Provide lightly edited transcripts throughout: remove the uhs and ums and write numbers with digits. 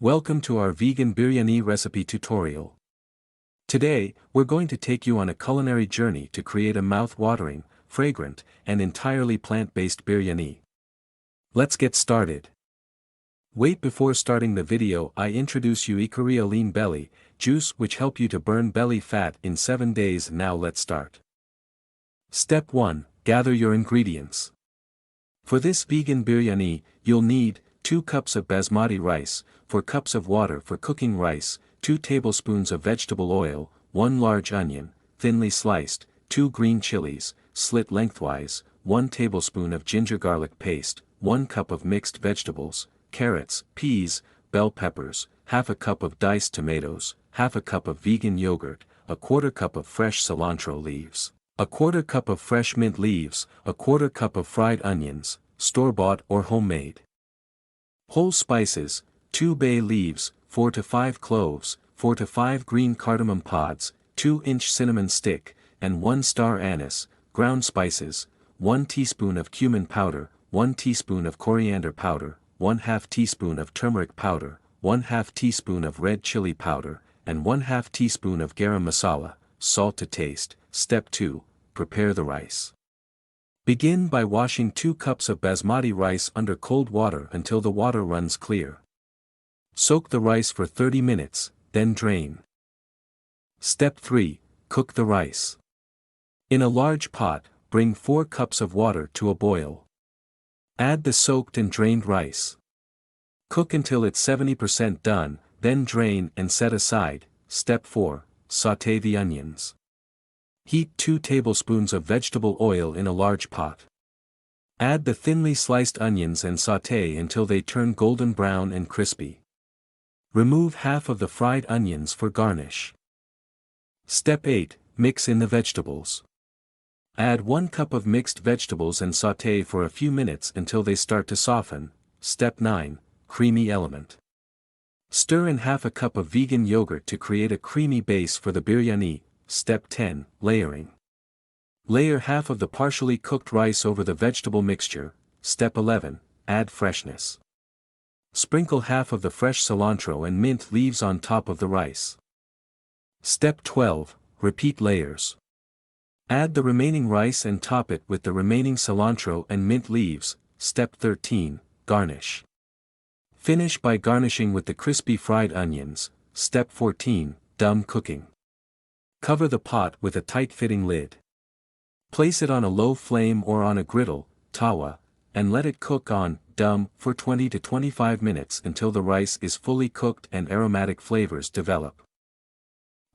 Welcome to our vegan biryani recipe tutorial. Today, we're going to take you on a culinary journey to create a mouth-watering, fragrant, and entirely plant-based biryani. Let's get started. Wait, before starting the video, I introduce you Ikaria Lean Belly Juice, which help you to burn belly fat in 7 days. Now let's start. Step 1. Gather your ingredients. For this vegan biryani, you'll need 2 cups of basmati rice, 4 cups of water for cooking rice, 2 tablespoons of vegetable oil, 1 large onion, thinly sliced, 2 green chilies, slit lengthwise, 1 tablespoon of ginger garlic paste, 1 cup of mixed vegetables, carrots, peas, bell peppers, half a cup of diced tomatoes, half a cup of vegan yogurt, a quarter cup of fresh cilantro leaves, a quarter cup of fresh mint leaves, a quarter cup of fried onions, store-bought or homemade. Whole spices, 2 bay leaves, 4 to 5 cloves, 4 to 5 green cardamom pods, 2-inch cinnamon stick, and 1 star anise. Ground spices, 1 teaspoon of cumin powder, 1 teaspoon of coriander powder, 1/2 teaspoon of turmeric powder, 1/2 teaspoon of red chili powder, and 1/2 teaspoon of garam masala, salt to taste. Step 2. Prepare the rice. Begin by washing 2 cups of basmati rice under cold water until the water runs clear. Soak the rice for 30 minutes, then drain. Step 3. Cook the rice. In a large pot, bring 4 cups of water to a boil. Add the soaked and drained rice. Cook until it's 70% done, then drain and set aside. Step 4. Sauté the onions. Heat 2 tablespoons of vegetable oil in a large pot. Add the thinly sliced onions and sauté until they turn golden brown and crispy. Remove half of the fried onions for garnish. Step 8. Mix in the vegetables. Add 1 cup of mixed vegetables and sauté for a few minutes until they start to soften. Step 9. Creamy element. Stir in half a cup of vegan yogurt to create a creamy base for the biryani. Step 10. Layering. Layer half of the partially cooked rice over the vegetable mixture. Step 11. Add freshness. Sprinkle half of the fresh cilantro and mint leaves on top of the rice. Step 12. Repeat layers. Add the remaining rice and top it with the remaining cilantro and mint leaves. Step 13. Garnish. Finish by garnishing with the crispy fried onions. Step 14. Dum cooking. Cover the pot with a tight-fitting lid. Place it on a low flame or on a griddle, tawa, and let it cook on dum for 20 to 25 minutes until the rice is fully cooked and aromatic flavors develop.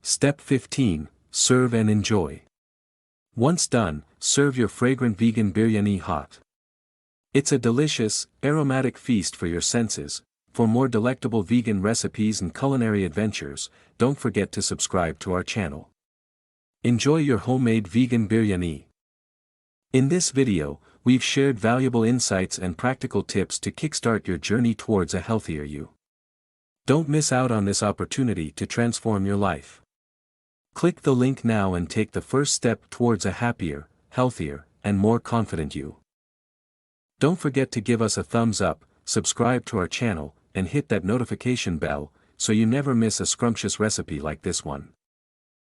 Step 15. Serve and enjoy. Once done, serve your fragrant vegan biryani hot. It's a delicious, aromatic feast for your senses. For more delectable vegan recipes and culinary adventures, don't forget to subscribe to our channel. Enjoy your homemade vegan biryani. In this video, we've shared valuable insights and practical tips to kickstart your journey towards a healthier you. Don't miss out on this opportunity to transform your life. Click the link now and take the first step towards a happier, healthier, and more confident you. Don't forget to give us a thumbs up, subscribe to our channel, and hit that notification bell, so you never miss a scrumptious recipe like this one.